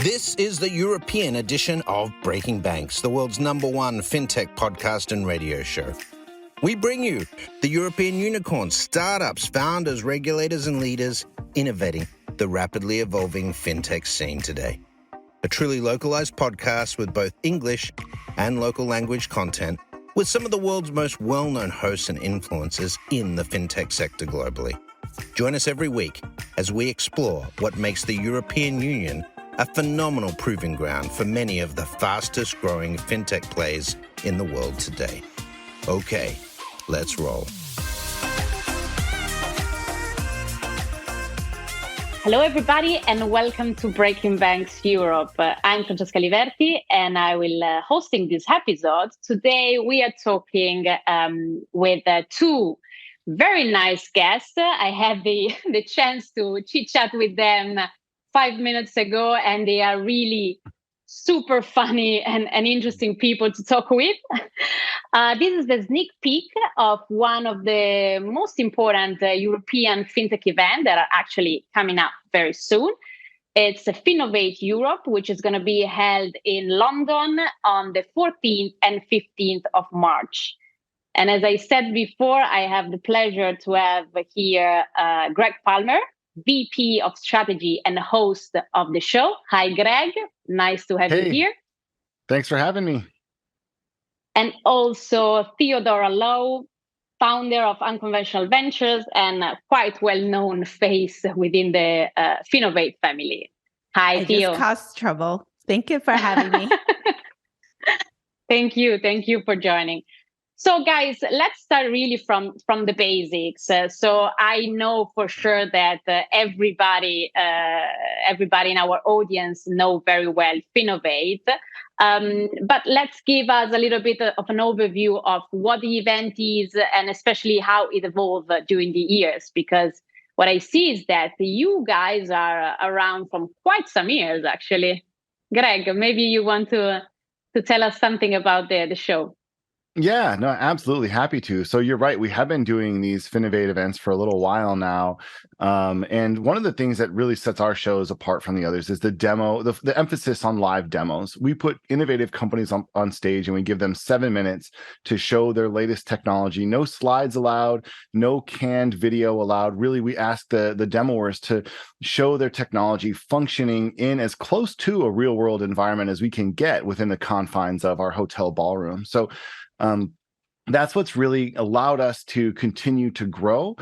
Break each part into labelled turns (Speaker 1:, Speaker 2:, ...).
Speaker 1: This is the European edition of Breaking Banks, the world's #1 fintech podcast and radio show. We bring you the European unicorns, startups, founders, regulators, and leaders innovating the rapidly evolving fintech scene today. A truly localized podcast with both English and local language content, with some of the world's most well-known hosts and influencers in the fintech sector globally. Join us every week as we explore what makes the European Union a phenomenal proving ground for many of the fastest growing fintech plays in the world today. Okay, let's roll.
Speaker 2: Hello, everybody, and welcome to Breaking Banks Europe. I'm Francesca Aliverti, and I will hosting this episode. Today, we are talking with two very nice guests. I had the chance to chit-chat with them 5 minutes ago, and they are really super funny and interesting people to talk with. This is the sneak peek of one of the most important European fintech events that are actually coming up very soon. It's Finovate Europe, which is going to be held in London on the 14th and 15th of March. And as I said before, I have the pleasure to have here Greg Palmer, VP of Strategy and host of the show. Hi, Greg. Nice to have you here.
Speaker 3: Thanks for having me.
Speaker 2: And also Theodora, founder of Unconventional Ventures and a quite well-known face within the Finovate family. Hi, Theo.
Speaker 4: Just caused trouble. Thank you for having me.
Speaker 2: Thank you for joining. So, guys, let's start really from the basics. So I know for sure that everybody in our audience know very well Finovate. But let's give us a little bit of an overview of what the event is and especially how it evolved during the years. Because what I see is that you guys are around from quite some years, actually. Greg, maybe you want to tell us something about the show.
Speaker 3: Yeah, no, absolutely happy to. So you're right. We have been doing these Finovate events for a little while now. And one of the things that really sets our shows apart from the others is the demo, the emphasis on live demos. We put innovative companies on stage and we give them 7 minutes to show their latest technology. No slides allowed, no canned video allowed. Really, we ask the demoers to show their technology functioning in as close to a real world environment as we can get within the confines of our hotel ballroom. So that's what's really allowed us to continue to grow.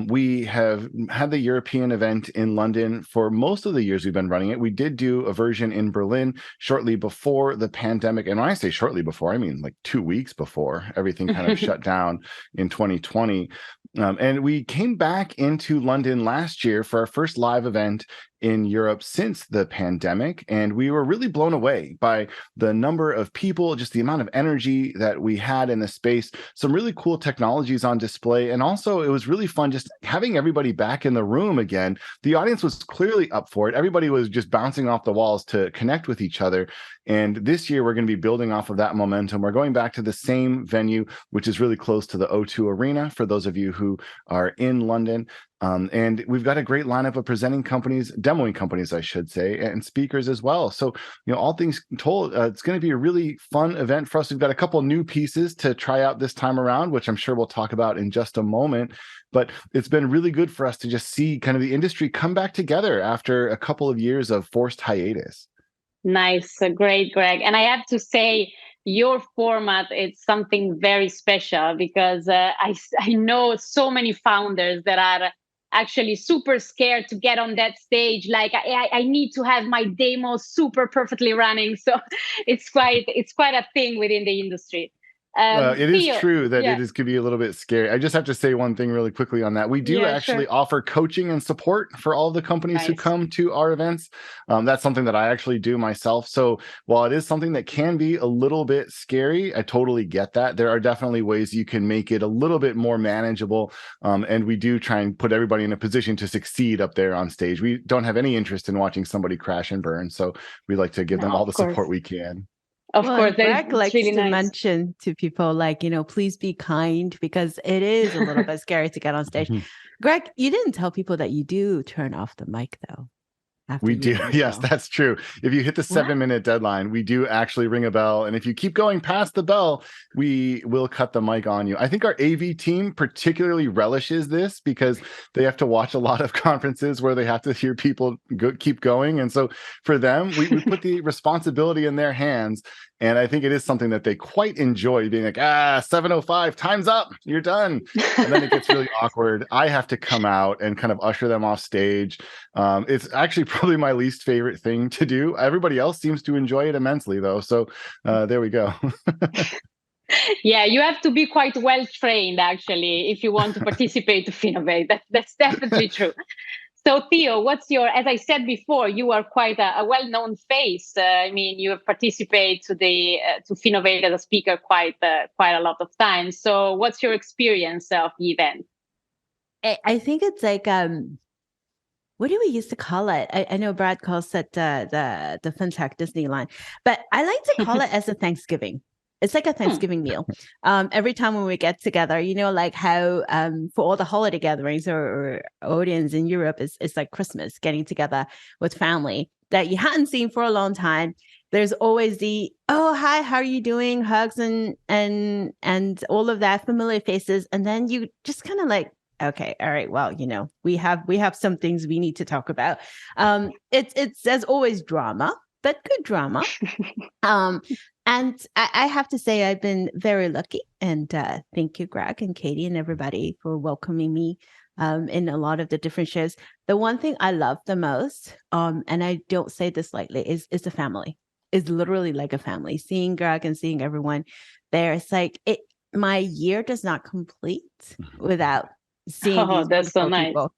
Speaker 3: We have had the European event in London for most of the years we've been running it. We did do a version in Berlin shortly before the pandemic. And when I say shortly before, I mean like 2 weeks before everything kind of shut down in 2020. And we came back into London last year for our first live event in Europe since the pandemic. And we were really blown away by the number of people, just the amount of energy that we had in the space, some really cool technologies on display. And also it was really fun just having everybody back in the room again. The audience was clearly up for it. Everybody was just bouncing off the walls to connect with each other. And this year we're going to be building off of that momentum. We're going back to the same venue, which is really close to the O2 Arena for those of you who are in London. And we've got a great lineup of presenting companies, demoing companies, I should say, and speakers as well. So, all things told, it's going to be a really fun event for us. We've got a couple new pieces to try out this time around, which I'm sure we'll talk about in just a moment. But it's been really good for us to just see kind of the industry come back together after a couple of years of forced hiatus.
Speaker 2: Nice. Great, Greg. And I have to say, your format is something very special because I know so many founders that are actually super scared to get on that stage. Like I need to have my demo super perfectly running. So it's quite a thing within the industry.
Speaker 3: It is true that it can be a little bit scary. I just have to say one thing really quickly on that. We do actually offer coaching and support for all the companies who come to our events. That's something that I actually do myself. So while it is something that can be a little bit scary, I totally get that. There are definitely ways you can make it a little bit more manageable. And we do try and put everybody in a position to succeed up there on stage. We don't have any interest in watching somebody crash and burn. So we like to give them all the support we can.
Speaker 2: Of course,
Speaker 4: Greg likes really to mention to people, like, please be kind, because it is a little bit scary to get on stage. Greg, you didn't tell people that you do turn off the mic, though.
Speaker 3: We do. Yes, that's true. If you hit the 7-minute deadline, we do actually ring a bell. And if you keep going past the bell, we will cut the mic on you. I think our AV team particularly relishes this because they have to watch a lot of conferences where they have to hear people keep going. And so for them, we put the responsibility in their hands. And I think it is something that they quite enjoy, being like, 7:05, time's up, you're done. And then it gets really awkward. I have to come out and kind of usher them off stage. It's actually probably my least favorite thing to do. Everybody else seems to enjoy it immensely, though. So there we go.
Speaker 2: Yeah, you have to be quite well trained, actually, if you want to participate to Finovate. That's definitely true. So, Theo, what's your? As I said before, you are quite a well-known face. I mean, you have participated to Finovate as a speaker quite a lot of times. So, what's your experience of the event?
Speaker 4: I think it's like what do we used to call it? I know Brad calls it the FinTech Disneyland, but I like to call it as a Thanksgiving. It's like a Thanksgiving meal. Every time when we get together, like how for all the holiday gatherings or audience in Europe, it's like Christmas, getting together with family that you hadn't seen for a long time. There's always the, oh, hi, how are you doing? Hugs and all of that, familiar faces. And then you just kind of like, okay, all right, well, we have some things we need to talk about. It's as always drama, but good drama. And I have to say, I've been very lucky. And thank you, Greg and Katie and everybody for welcoming me in a lot of the different shows. The one thing I love the most, and I don't say this lightly, is the family. It's literally like a family. Seeing Greg and seeing everyone there, it's like my year does not complete without seeing these
Speaker 2: that's so nice.
Speaker 4: people.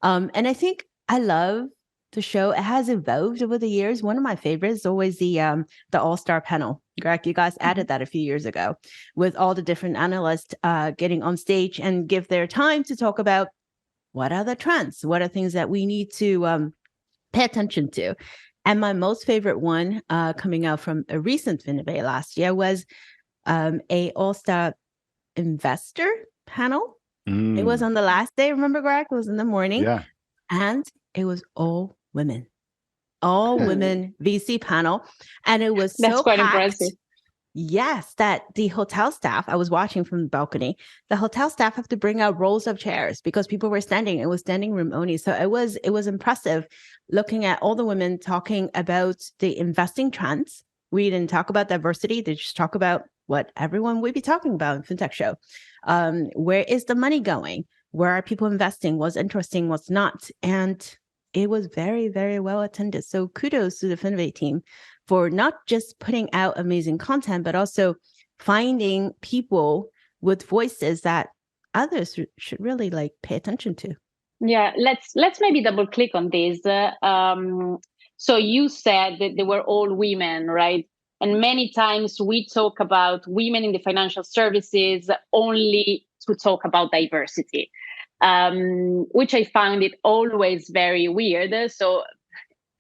Speaker 4: And I think I love the show. It has evolved over the years. One of my favorites is always the all-star panel. Greg, you guys added that a few years ago with all the different analysts getting on stage and give their time to talk about what are the trends, what are things that we need to pay attention to. And my most favorite one coming out from a recent Finovate last year was a all-star investor panel. It was on the last day. Remember, Greg? It was in the morning.
Speaker 3: Yeah.
Speaker 4: And it was all women VC panel. And it was
Speaker 2: That's
Speaker 4: so
Speaker 2: quite
Speaker 4: packed.
Speaker 2: Impressive.
Speaker 4: Yes, that the hotel staff, I was watching from the balcony, the hotel staff have to bring out rows of chairs because people were standing. It was standing room only. So it was impressive looking at all the women talking about the investing trends. We didn't talk about diversity. They just talk about what everyone would be talking about in FinTech show. Where is the money going? Where are people investing? What's interesting? What's not? And it was very, very well attended. So kudos to the Finovate team for not just putting out amazing content, but also finding people with voices that others should really pay attention to.
Speaker 2: Yeah, let's maybe double click on this. So you said that they were all women, right? And many times we talk about women in the financial services only to talk about diversity, which I found it always very weird. So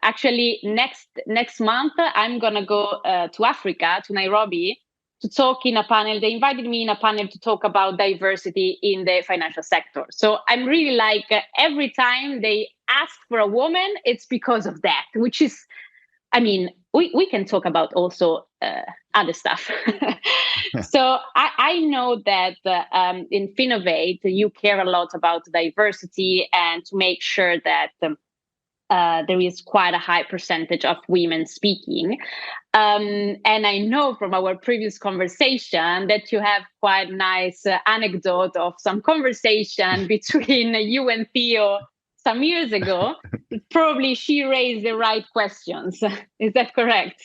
Speaker 2: actually next month, I'm going to go to Africa, to Nairobi, to talk in a panel. They invited me in a panel to talk about diversity in the financial sector. So I'm really every time they ask for a woman, it's because of that, which is, I mean, we can talk about also other stuff. So I know that in Finovate, you care a lot about diversity and to make sure that there is quite a high percentage of women speaking. And I know from our previous conversation that you have quite a nice anecdote of some conversation between you and Theo some years ago. Probably she raised the right questions. Is that correct?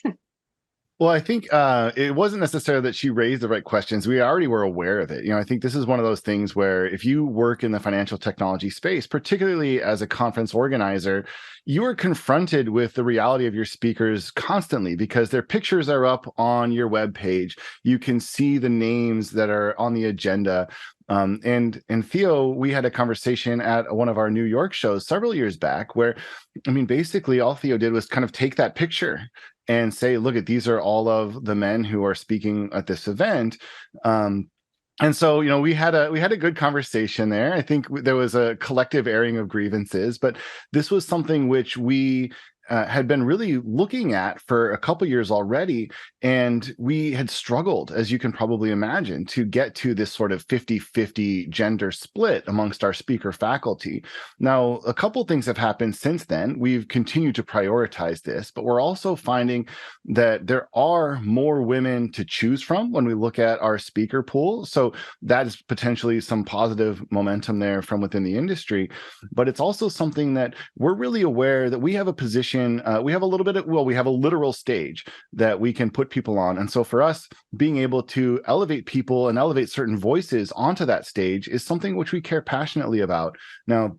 Speaker 3: Well, I think it wasn't necessarily that she raised the right questions. We already were aware of it. I think this is one of those things where if you work in the financial technology space, particularly as a conference organizer, you are confronted with the reality of your speakers constantly because their pictures are up on your webpage. You can see the names that are on the agenda. And Theo, we had a conversation at one of our New York shows several years back where, basically all Theo did was kind of take that picture and say, look, these are all of the men who are speaking at this event. And so, we had a good conversation there. I think there was a collective airing of grievances, but this was something which we had been really looking at for a couple years already. And we had struggled, as you can probably imagine, to get to this sort of 50-50 gender split amongst our speaker faculty. Now, a couple things have happened since then. We've continued to prioritize this, but we're also finding that there are more women to choose from when we look at our speaker pool. So that is potentially some positive momentum there from within the industry. But it's also something that we're really aware that we have a position, we have a little bit of, we have a literal stage that we can put people on. And so for us, being able to elevate people and elevate certain voices onto that stage is something which we care passionately about. Now,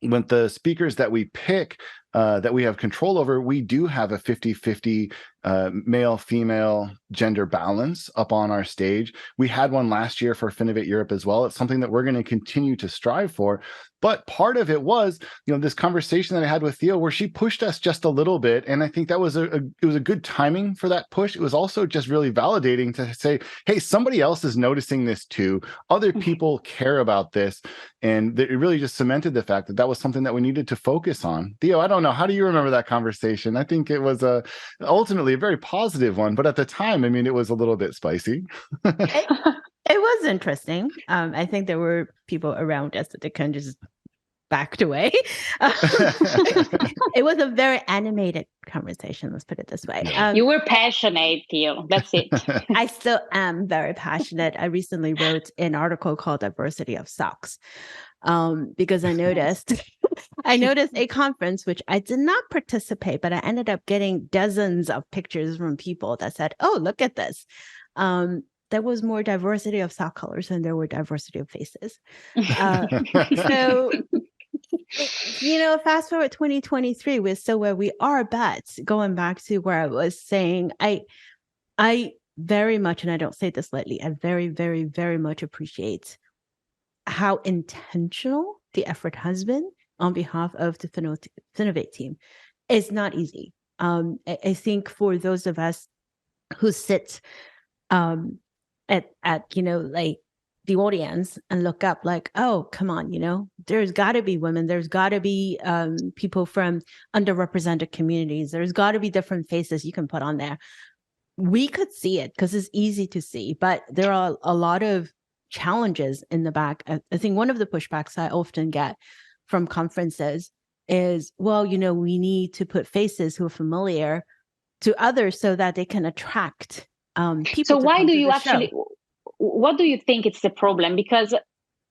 Speaker 3: with the speakers that we pick, that we have control over, we do have a 50-50 male-female gender balance up on our stage. We had one last year for Finovate Europe as well. It's something that we're going to continue to strive for. But part of it was, this conversation that I had with Theo, where she pushed us just a little bit, and I think that was it was a good timing for that push. It was also just really validating to say, hey, somebody else is noticing this too. Other people care about this, and it really just cemented the fact that that was something that we needed to focus on. Theo, I don't know, how do you remember that conversation? I think it was ultimately a very positive one, but at the time, I mean, it was a little bit spicy.
Speaker 4: It was interesting. I think there were people around us that they kind of just backed away. It was a very animated conversation. Let's put it this way.
Speaker 2: You were passionate, Theo. That's it.
Speaker 4: I still am very passionate. I recently wrote an article called "Diversity of Socks" because I noticed a conference which I did not participate, but I ended up getting dozens of pictures from people that said, "Oh, look at this." There was more diversity of sock colors than there were diversity of faces. So, fast forward 2023, we're still where we are, but going back to where I was saying, I very much, and I don't say this lightly, I very, very, very much appreciate how intentional the effort has been on behalf of the Finovate team. It's not easy. I think for those of us who sit at like the audience and look up like, oh, come on, there's got to be women, there's got to be people from underrepresented communities, there's got to be different faces you can put on there. We could see it because it's easy to see, but there are a lot of challenges in the back. I think one of the pushbacks I often get from conferences is, well, we need to put faces who are familiar to others so that they can attract people.
Speaker 2: So why do you actually, what do you think it's the problem? Because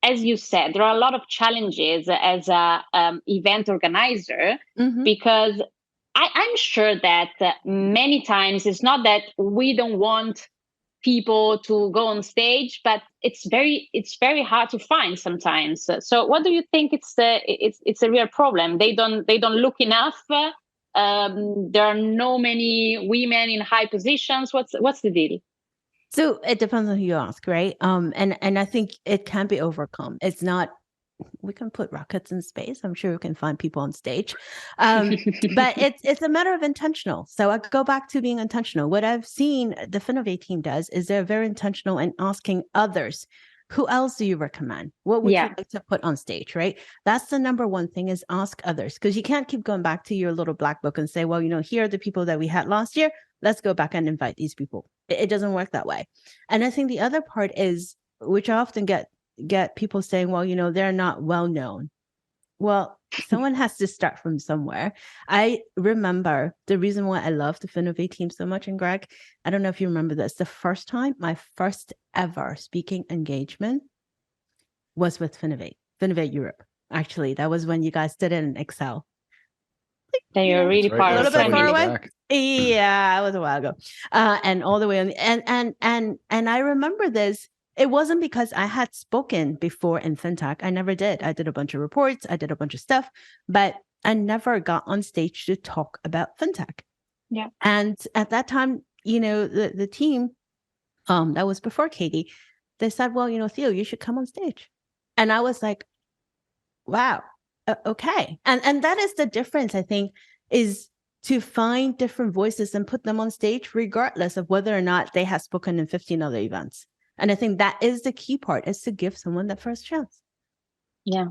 Speaker 2: as you said, there are a lot of challenges as a event organizer, because I'm sure that many times it's not that we don't want people to go on stage, but it's very hard to find sometimes. So what do you think it's a real problem? They don't look enough. There are no many women in high positions. What's the deal?
Speaker 4: So it depends on who you ask, right? And I think it can be overcome. It's not, we can put rockets in space. I'm sure we can find people on stage. But it's a matter of intentional. So I go back to being intentional. What I've seen the Finovate team does is they're very intentional in asking others, who else do you recommend? What would you like to put on stage, right? That's the number one thing, is ask others, because you can't keep going back to your little black book and say, well, here are the people that we had last year. Let's go back and invite these people. It doesn't work that way. And I think the other part is, which I often get people saying, well, they're not well known. Well, someone has to start from somewhere. I remember the reason why I love the Finovate team so much. And Greg, I don't know if you remember this. The first time, my first ever speaking engagement was with Finovate Europe. Actually, that was when you guys did it in Excel.
Speaker 2: Then you're really far,
Speaker 4: a little bit far away.
Speaker 3: Back.
Speaker 4: Yeah, it was a while ago, and all the way on. And I remember this. It wasn't because I had spoken before in fintech. I never did. I did a bunch of reports. I did a bunch of stuff, but I never got on stage to talk about fintech.
Speaker 2: Yeah.
Speaker 4: And at that time, the team, that was before Katie, they said, well, Theo, you should come on stage. And I was like, wow, okay. And that is the difference, I think, is to find different voices and put them on stage, regardless of whether or not they have spoken in 15 other events. And I think that is the key part, is to give someone that first chance.
Speaker 2: Yeah,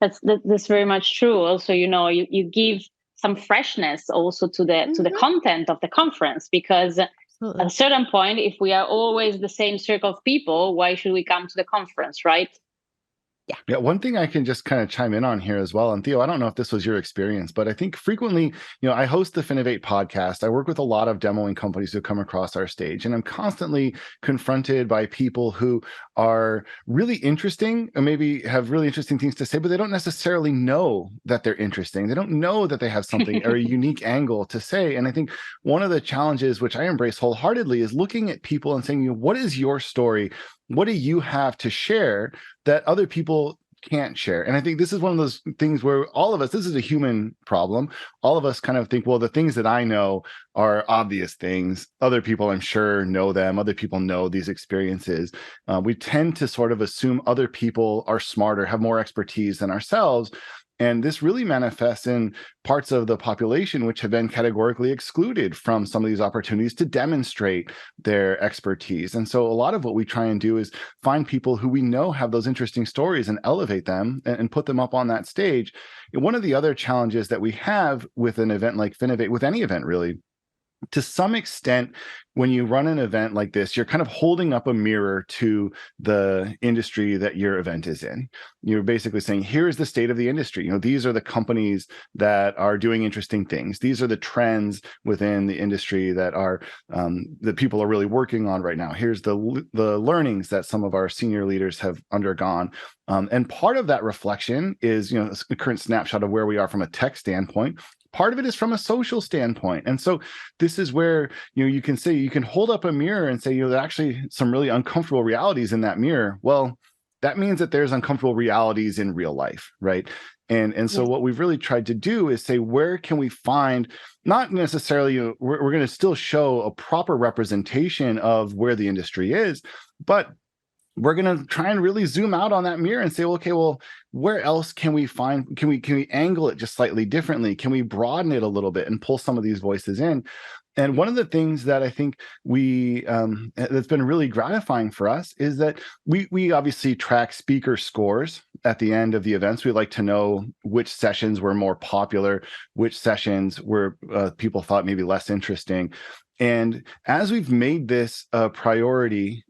Speaker 2: that's very much true. Also, you give some freshness also to the content of the conference, because
Speaker 4: Absolutely.
Speaker 2: at a certain point, if we are always the same circle of people, why should we come to the conference, right?
Speaker 3: Yeah, one thing I can just kind of chime in on here as well. And Theo, I don't know if this was your experience, but I think frequently, I host the Finovate podcast. I work with a lot of demoing companies who come across our stage, and I'm constantly confronted by people who are really interesting and maybe have really interesting things to say, but they don't necessarily know that they're interesting. They don't know that they have something or a unique angle to say. And I think one of the challenges, which I embrace wholeheartedly, is looking at people and saying, what is your story? What do you have to share that other people can't share? And I think this is one of those things where all of us, this is a human problem. All of us kind of think, well, the things that I know are obvious things. Other people, I'm sure, know them. Other people know these experiences. We tend to sort of assume other people are smarter, have more expertise than ourselves. And this really manifests in parts of the population which have been categorically excluded from some of these opportunities to demonstrate their expertise. And so a lot of what we try and do is find people who we know have those interesting stories and elevate them and put them up on that stage. And one of the other challenges that we have with an event like Finovate, with any event really, to some extent, when you run an event like this, you're kind of holding up a mirror to the industry that your event is in. You're basically saying, here's the state of the industry. These are the companies that are doing interesting things. These are the trends within the industry that are that people are really working on right now. Here's the learnings that some of our senior leaders have undergone. And part of that reflection is, a current snapshot of where we are from a tech standpoint. Part of it is from a social standpoint. And so this is where, you can say, you can hold up a mirror and say, there's actually some really uncomfortable realities in that mirror. Well, that means that there's uncomfortable realities in real life, right? And so what we've really tried to do is say, where can we find, not necessarily, we're going to still show a proper representation of where the industry is, but we're going to try and really zoom out on that mirror and say, okay, well, where else can we find, can we angle it just slightly differently? Can we broaden it a little bit and pull some of these voices in? And one of the things that I think that's been really gratifying for us is that we obviously track speaker scores at the end of the events. We like to know which sessions were more popular, which sessions were people thought maybe less interesting. And as we've made this a priority,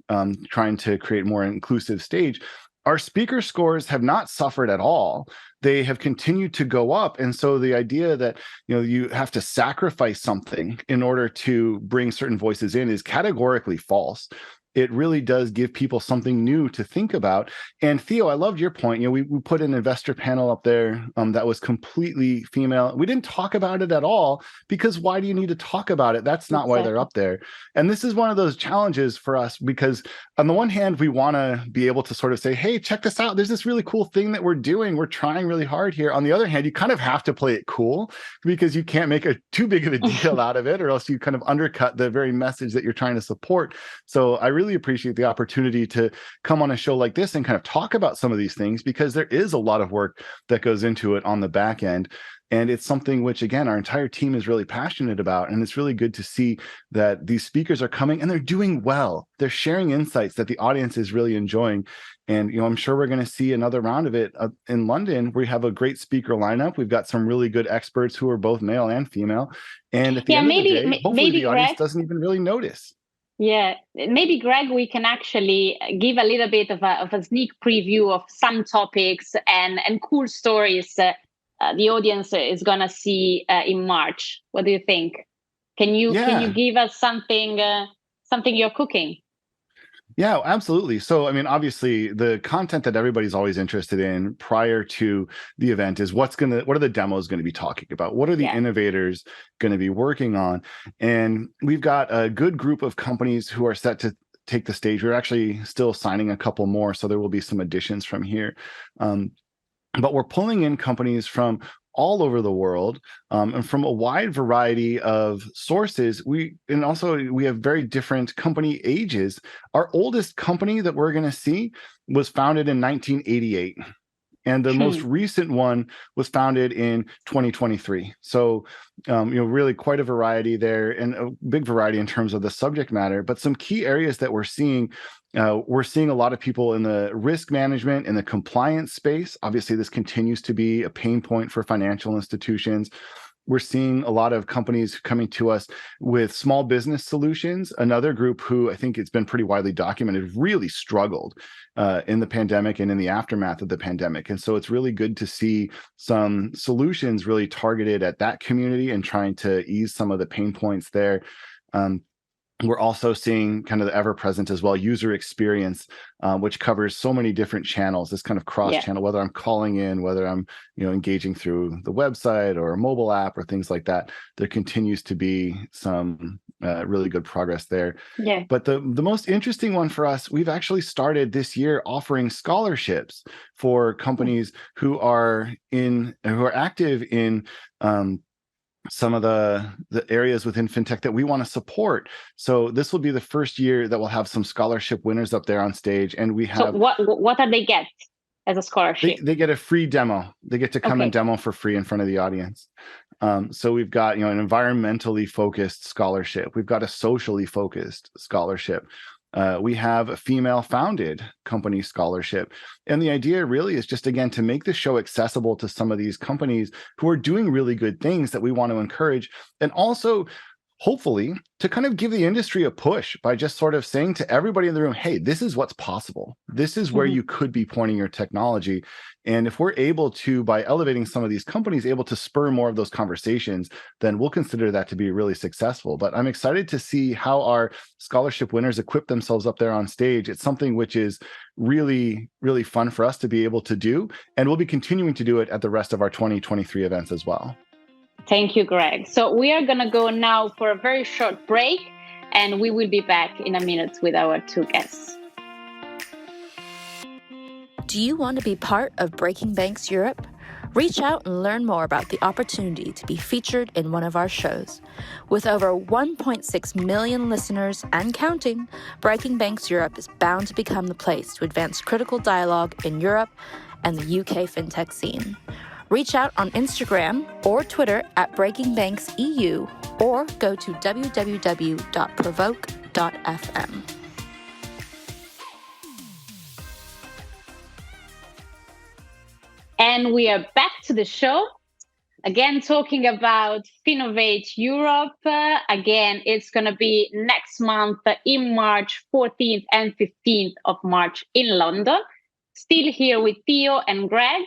Speaker 3: trying to create more inclusive stage, our speaker scores have not suffered at all. They have continued to go up. And so the idea that, you have to sacrifice something in order to bring certain voices in is categorically false. It really does give people something new to think about. And Theo, I loved your point. We put an investor panel up there that was completely female. We didn't talk about it at all because why do you need to talk about it? That's not why they're up there. And this is one of those challenges for us because on the one hand, we want to be able to sort of say, hey, check this out. There's this really cool thing that we're doing. We're trying really hard here. On the other hand, you kind of have to play it cool because you can't make too big of a deal out of it, or else you kind of undercut the very message that you're trying to support. So I really appreciate the opportunity to come on a show like this and kind of talk about some of these things because there is a lot of work that goes into it on the back end. And it's something which, again, our entire team is really passionate about. And it's really good to see that these speakers are coming and they're doing well. They're sharing insights that the audience is really enjoying. And, I'm sure we're going to see another round of it in London. We have a great speaker lineup. We've got some really good experts who are both male and female. And at the end of the day, hopefully the audience doesn't even really notice.
Speaker 2: Yeah, maybe Greg, we can actually give a little bit of a sneak preview of some topics and cool stories the audience is gonna see in March. What do you think? Can you give us something you're cooking?
Speaker 3: Yeah, absolutely. So, obviously the content that everybody's always interested in prior to the event is what are the demos going to be talking about? What are the innovators going to be working on? And we've got a good group of companies who are set to take the stage. We're actually still signing a couple more, so there will be some additions from here. But we're pulling in companies from all over the world and from a wide variety of sources. We have very different company ages. Our oldest company that we're going to see was founded in 1988. And the most recent one was founded in 2023. So, really quite a variety there and a big variety in terms of the subject matter. But some key areas that we're seeing a lot of people in the risk management and the compliance space. Obviously, this continues to be a pain point for financial institutions. we're seeing a lot of companies coming to us with small business solutions. Another group who I think it's been pretty widely documented really struggled in the pandemic and in the aftermath of the pandemic. And so it's really good to see some solutions really targeted at that community and trying to ease some of the pain points there. We're also seeing kind of the ever-present as well user experience, which covers so many different channels, this kind of cross-channel, whether I'm calling in, whether I'm engaging through the website or a mobile app or things like that. There continues to be some really good progress there.
Speaker 2: Yeah.
Speaker 3: But the most interesting one for us, we've actually started this year offering scholarships for companies who are active in some of the areas within fintech that we want to support. So this will be the first year that we'll have some scholarship winners up there on stage, and we have.
Speaker 2: So what are they get as a scholarship?
Speaker 3: They get a free demo. They get to come and demo for free in front of the audience. So we've got an environmentally focused scholarship. We've got a socially focused scholarship. We have a female-founded company scholarship. And the idea really is just, again, to make the show accessible to some of these companies who are doing really good things that we want to encourage. And also, hopefully, to kind of give the industry a push by just sort of saying to everybody in the room, hey, this is what's possible. This is where you could be pointing your technology. And if we're able to, by elevating some of these companies, able to spur more of those conversations, then we'll consider that to be really successful. But I'm excited to see how our scholarship winners equip themselves up there on stage. It's something which is really, really fun for us to be able to do. And we'll be continuing to do it at the rest of our 2023 events as well.
Speaker 2: Thank you, Greg. So we are going to go now for a very short break, and we will be back in a minute with our two guests.
Speaker 5: Do you want to be part of Breaking Banks Europe? Reach out and learn more about the opportunity to be featured in one of our shows. With over 1.6 million listeners and counting, Breaking Banks Europe is bound to become the place to advance critical dialogue in Europe and the UK fintech scene. Reach out on Instagram or Twitter at Breaking Banks EU, or go to www.provoke.fm.
Speaker 2: And we are back to the show. Again, talking about Finovate Europe. Again, it's going to be next month in March 14th and 15th of March in London. Still here with Theo and Greg.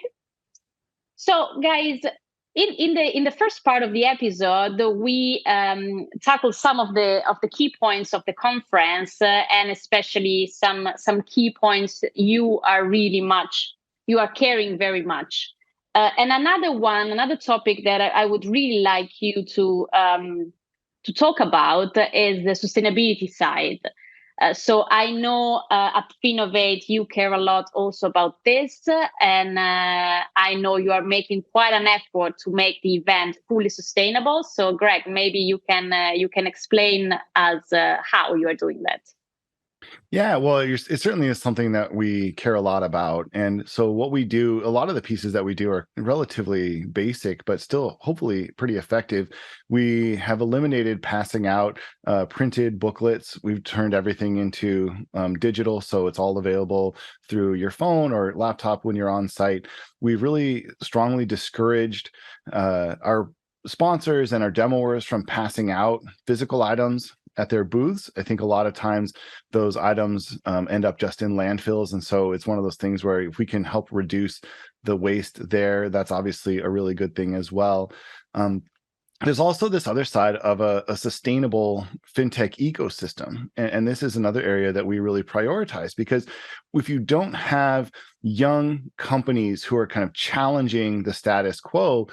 Speaker 2: So, guys, in the first part of the episode, we tackled some of the key points of the conference, and especially some key points you are caring very much. And another topic that I would really like you to talk about is the sustainability side. So I know at Finovate you care a lot also about this, and I know you are making quite an effort to make the event fully sustainable. So Greg, maybe you can explain us how you are doing that.
Speaker 3: Yeah, well, it certainly is something that we care a lot about. And so what we do, a lot of the pieces that we do are relatively basic, but still hopefully pretty effective. We have eliminated passing out printed booklets. We've turned everything into digital, so it's all available through your phone or laptop when you're on site. We've really strongly discouraged our sponsors and our demoers from passing out physical items at their booths. I think a lot of times those items end up just in landfills. And so it's one of those things where if we can help reduce the waste there, that's obviously a really good thing as well. There's also this other side of a sustainable fintech ecosystem. And this is another area that we really prioritize, because if you don't have young companies who are kind of challenging the status quo,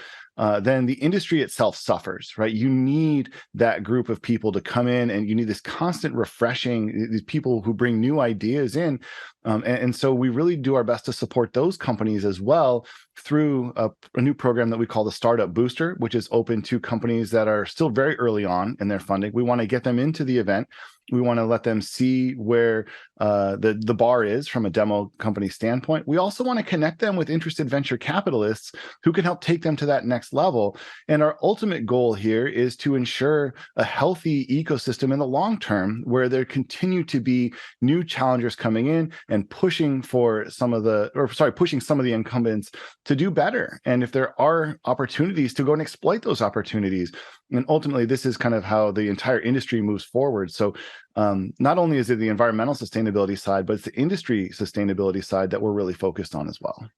Speaker 3: then the industry itself suffers, right? You need that group of people to come in, and you need this constant refreshing, these people who bring new ideas in. And so we really do our best to support those companies as well through a new program that we call the Startup Booster, which is open to companies that are still very early on in their funding. We want to get them into the event. We want to let them see where the bar is from a demo company standpoint. We also want to connect them with interested venture capitalists who can help take them to that next level. And our ultimate goal here is to ensure a healthy ecosystem in the long term, where there continue to be new challengers coming in and pushing some of the incumbents to do better. And if there are opportunities, to go and exploit those opportunities. And ultimately, this is kind of how the entire industry moves forward. So not only is it the environmental sustainability side, but it's the industry sustainability side that we're really focused on as well.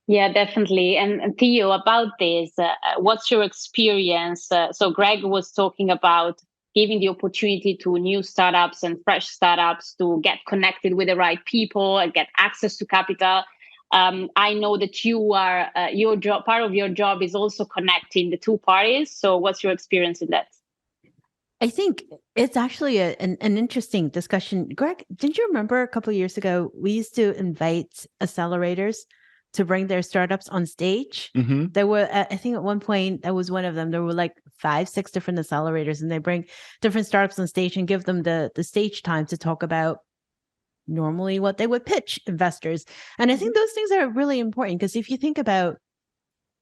Speaker 2: Yeah, definitely. And Theo, about this, what's your experience? So Greg was talking about giving the opportunity to new startups and fresh startups to get connected with the right people and get access to capital. I know that you are your job. Part of your job is also connecting the two parties. So, what's your experience in that?
Speaker 4: I think it's actually an interesting discussion. Greg, didn't you remember a couple of years ago we used to invite accelerators to bring their startups on stage?
Speaker 3: Mm-hmm.
Speaker 4: There were, I think, at one point that was one of them. There were like 5-6 different accelerators, and they bring different startups on stage and give them the stage time to talk about normally what they would pitch investors. And I think those things are really important, because if you think about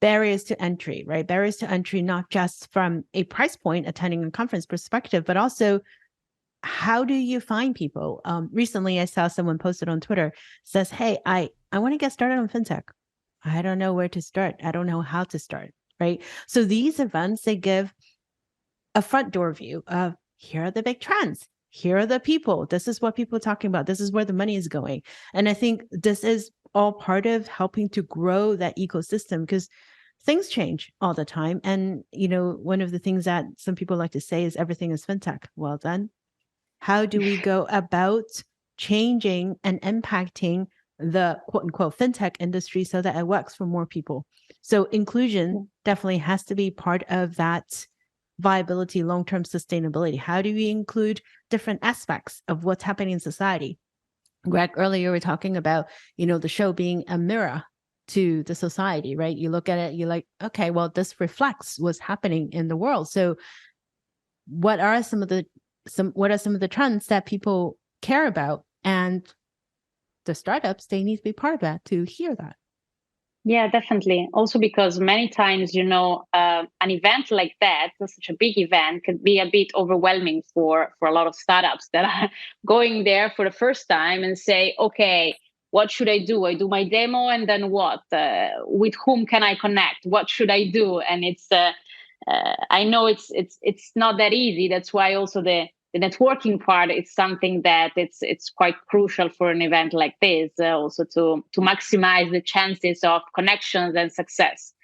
Speaker 4: barriers to entry, right? Barriers to entry, not just from a price point attending a conference perspective, but also how do you find people? Recently, I saw someone posted on Twitter, says, hey, I want to get started on fintech. I don't know where to start. I don't know how to start, right? So these events, they give a front door view of, here are the big trends. Here are the people. This is what people are talking about. This is where the money is going. And I think this is all part of helping to grow that ecosystem, because things change all the time. And, one of the things that some people like to say is everything is fintech. Well then, how do we go about changing and impacting the quote unquote fintech industry so that it works for more people? So inclusion definitely has to be part of that viability, long-term sustainability. How do we include different aspects of what's happening in society? Greg, earlier we were talking about, the show being a mirror to the society, right? You look at it, you're like, okay, well, this reflects what's happening in the world. So what are some of the trends that people care about? And the startups, they need to be part of that to hear that.
Speaker 2: Yeah, definitely. Also because many times, an event like that, such a big event, can be a bit overwhelming for a lot of startups that are going there for the first time and say, okay, what should I do? I do my demo, and then what? With whom can I connect? What should I do? And it's, I know it's not that easy. That's why also the networking part is something that it's quite crucial for an event like this, also to maximize the chances of connections and success.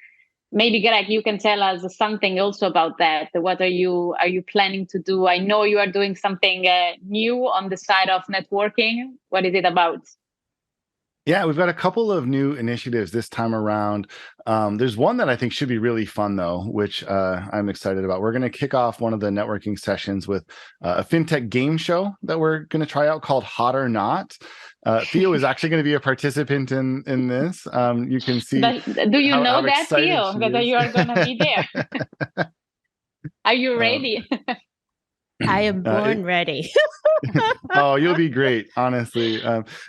Speaker 2: Maybe Greg, you can tell us something also about that. What are you planning to do? I know you are doing something new on the side of networking. What is it about?
Speaker 3: Yeah, we've got a couple of new initiatives this time around. There's one that I think should be really fun, though, which I'm excited about. We're going to kick off one of the networking sessions with a fintech game show that we're going to try out called Hot or Not. Theo is actually going to be a participant in this. You can see.
Speaker 2: Do you know that, Theo, that you are going to be there? Are you ready?
Speaker 4: I am born ready.
Speaker 3: Oh, you'll be great, honestly.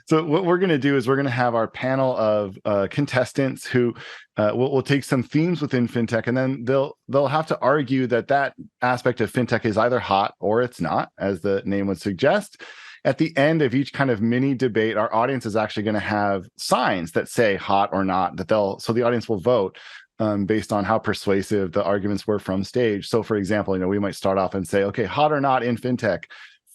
Speaker 3: So what we're going to do is we're going to have our panel of contestants who will take some themes within fintech, and then they'll have to argue that aspect of fintech is either hot or it's not, as the name would suggest. At the end of each kind of mini debate, our audience is actually going to have signs that say hot or not, so the audience will vote based on how persuasive the arguments were from stage. So, for example, we might start off and say, okay, hot or not in fintech,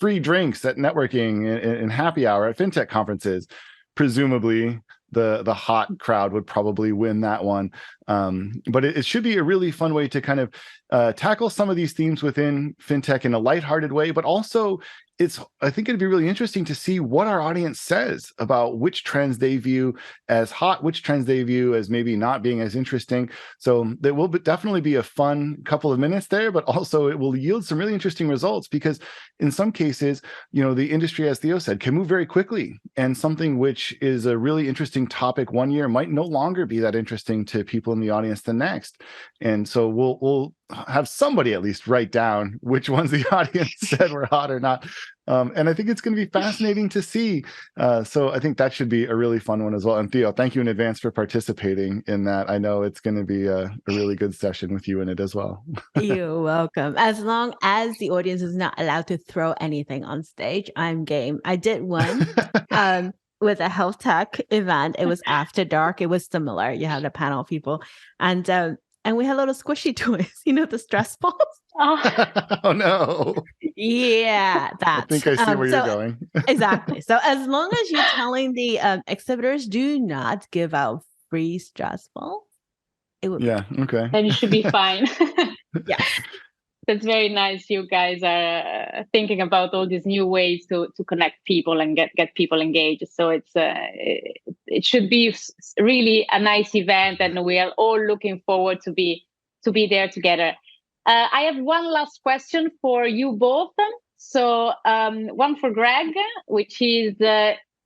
Speaker 3: free drinks at networking and happy hour at fintech conferences. Presumably, the hot crowd would probably win that one. But it should be a really fun way to kind of tackle some of these themes within fintech in a lighthearted way, but also I think it'd be really interesting to see what our audience says about which trends they view as hot, which trends they view as maybe not being as interesting. So there will definitely be a fun couple of minutes there, but also it will yield some really interesting results, because in some cases, the industry, as Theo said, can move very quickly, and something which is a really interesting topic one year might no longer be that interesting to people in the audience the next. And so we'll have somebody at least write down which ones the audience said were hot or not. And I think it's going to be fascinating to see. So I think that should be a really fun one as well. And Theo, thank you in advance for participating in that. I know it's going to be a really good session with you in it as well.
Speaker 4: You're welcome. As long as the audience is not allowed to throw anything on stage, I'm game. I did one with a health tech event. It was after dark. It was similar. You had a panel of people, and we had little squishy toys. The stress balls.
Speaker 3: Oh no!
Speaker 4: Yeah, that.
Speaker 3: I think I see where you're going.
Speaker 4: Exactly. So as long as you're telling the exhibitors, do not give out free stress balls. It would
Speaker 3: okay.
Speaker 2: Then you should be fine.
Speaker 4: Yeah.
Speaker 2: That's very nice. You guys are thinking about all these new ways to connect people and get people engaged. So it should be really a nice event, and we are all looking forward to be there together. I have one last question for you both. So one for Greg, which is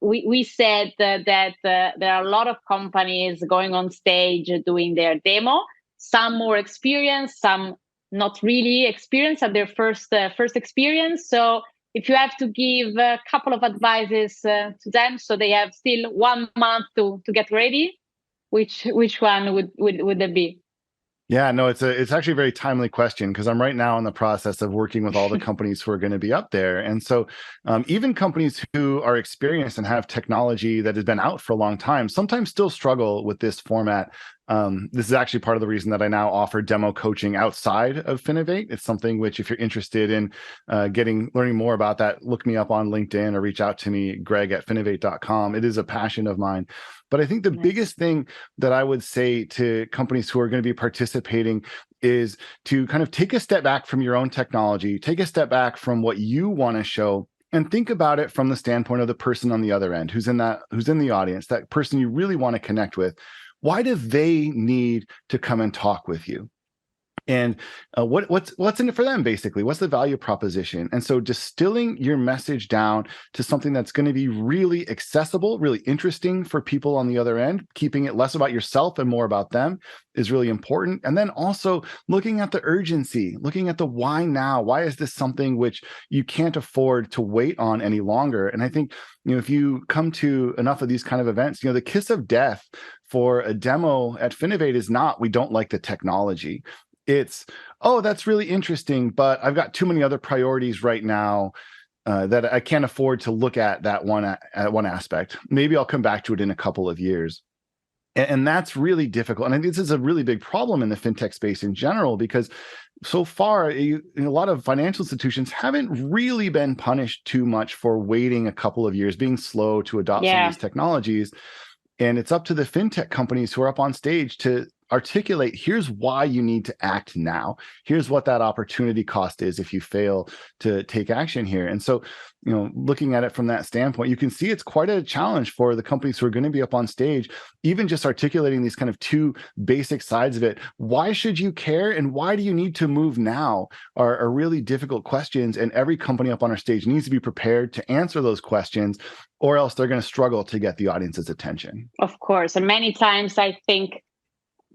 Speaker 2: we said that there are a lot of companies going on stage doing their demo. Some more experienced, some not really experienced at their first experience. So if you have to give a couple of advices to them, so they have still 1 month to get ready, which one would that be?
Speaker 3: Yeah, no, it's actually a very timely question, because I'm right now in the process of working with all the companies who are going to be up there. And so even companies who are experienced and have technology that has been out for a long time sometimes still struggle with this format. This is actually part of the reason that I now offer demo coaching outside of Finovate. It's something which, if you're interested in learning more about that, look me up on LinkedIn or reach out to me, greg@finovate.com. It is a passion of mine. But I think the biggest thing that I would say to companies who are going to be participating is to kind of take a step back from your own technology, take a step back from what you want to show, and think about it from the standpoint of the person on the other end, who's in the audience, that person you really want to connect with. Why do they need to come and talk with you? And what's in it for them, basically? What's the value proposition? And so distilling your message down to something that's going to be really accessible, really interesting for people on the other end, keeping it less about yourself and more about them is really important. And then also looking at the urgency, looking at the why now. Why is this something which you can't afford to wait on any longer? And I think, if you come to enough of these kind of events, the kiss of death for a demo at Finovate is not, we don't like the technology. It's, oh, that's really interesting, but I've got too many other priorities right now that I can't afford to look at that one aspect. Maybe I'll come back to it in a couple of years. And that's really difficult. And I think this is a really big problem in the fintech space in general, because so far, a lot of financial institutions haven't really been punished too much for waiting a couple of years, being slow to adopt some of these technologies. And it's up to the fintech companies who are up on stage to articulate, here's why you need to act now. Here's what that opportunity cost is if you fail to take action here. And so, looking at it from that standpoint, you can see it's quite a challenge for the companies who are going to be up on stage, even just articulating these kind of two basic sides of it. Why should you care? And why do you need to move now are really difficult questions. And every company up on our stage needs to be prepared to answer those questions, or else they're going to struggle to get the audience's attention.
Speaker 2: Of course. And many times I think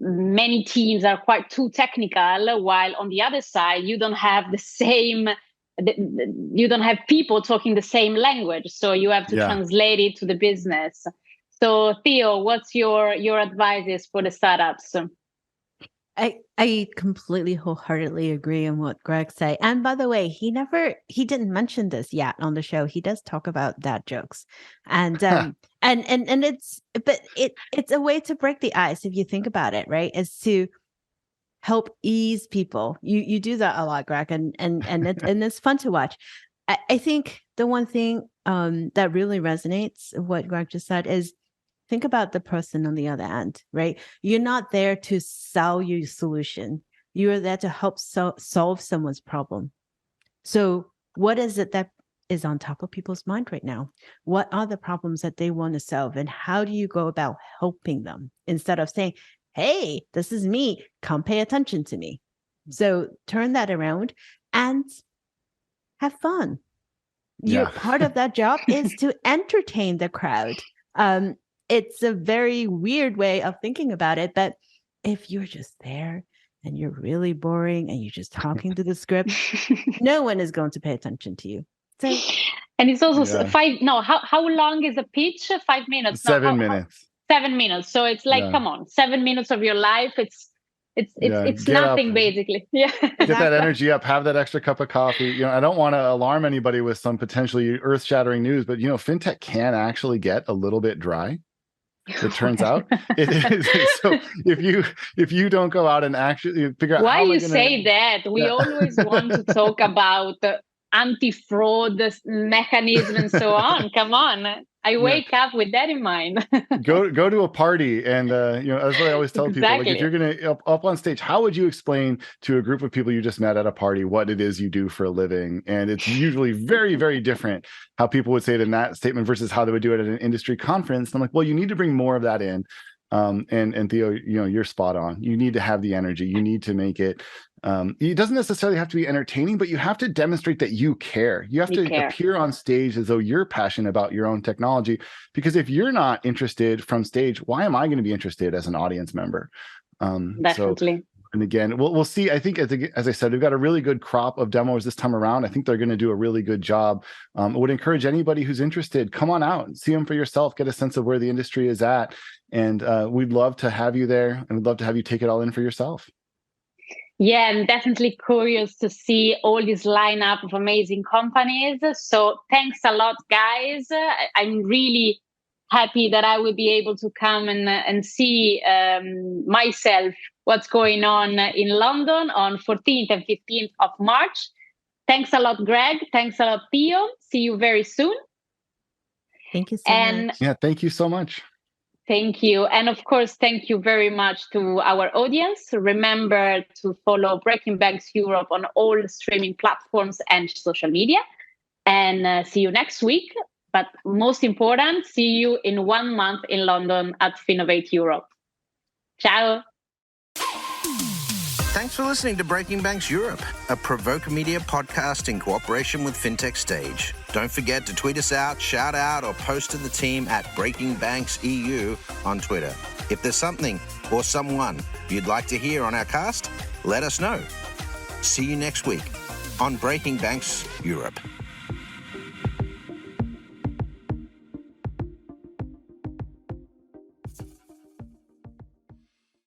Speaker 2: many teams are quite too technical, while on the other side, you don't have you don't have people talking the same language. So you have to translate it to the business. So Theo, what's your advices for the startups?
Speaker 4: I completely wholeheartedly agree on what Greg said. And by the way, he didn't mention this yet on the show. He does talk about dad jokes, and it's a way to break the ice if you think about it, right? Is to help ease people. You do that a lot, Greg, and it's fun to watch. I think the one thing that really resonates what Greg just said is, think about the person on the other end, right? You're not there to sell your solution. You are there to help solve someone's problem. So what is it that is on top of people's mind right now? What are the problems that they want to solve? And how do you go about helping them instead of saying, hey, this is me, come pay attention to me? So turn that around and have fun. Your part of that job is to entertain the crowd. It's a very weird way of thinking about it, but if you're just there and you're really boring and you're just talking to the script, no one is going to pay attention to you. So,
Speaker 2: and it's also how long is a pitch? 5 minutes?
Speaker 3: 7 minutes.
Speaker 2: 7 minutes. So it's like, come on, 7 minutes of your life. It's nothing basically. Yeah.
Speaker 3: Get that energy up, have that extra cup of coffee. I don't want to alarm anybody with some potentially earth-shattering news, but fintech can actually get a little bit dry. It turns out it is. So if you don't go out and actually figure out
Speaker 2: why you say that, we always want to talk about anti-fraud mechanism and so on. Come on. I wake up with that in mind.
Speaker 3: go to a party and that's what I always tell people. Like, if you're gonna up on stage, how would you explain to a group of people you just met at a party what it is you do for a living? And it's usually very, very different how people would say it in that statement versus how they would do it at an industry conference. And I'm like, well, you need to bring more of that in. And Theo, you're spot on. You need to have the energy. You need to make it. It doesn't necessarily have to be entertaining, but you have to demonstrate that you care. You have to appear on stage as though you're passionate about your own technology. Because if you're not interested from stage, why am I going to be interested as an audience member?
Speaker 2: Definitely.
Speaker 3: And again, we'll see. I think, as I said, we've got a really good crop of demos this time around. I think they're going to do a really good job. I would encourage anybody who's interested, come on out and see them for yourself, get a sense of where the industry is at. And we'd love to have you there, and we'd love to have you take it all in for yourself.
Speaker 2: Yeah, I'm definitely curious to see all this lineup of amazing companies. So thanks a lot, guys. I'm really happy that I will be able to come and see myself what's going on in London on 14th and 15th of March. Thanks a lot, Greg. Thanks a lot, Theo. See you very soon.
Speaker 4: Thank you so much.
Speaker 3: Yeah, thank you so much.
Speaker 2: Thank you. And of course, thank you very much to our audience. Remember to follow Breaking Banks Europe on all streaming platforms and social media. And see you next week. But most important, see you in 1 month in London at Finovate Europe. Ciao.
Speaker 1: Thanks for listening to Breaking Banks Europe, a Provoke Media podcast in cooperation with FinTech Stage. Don't forget to tweet us out, shout out, or post to the team at Breaking Banks EU on Twitter. If there's something or someone you'd like to hear on our cast, let us know. See you next week on Breaking Banks Europe.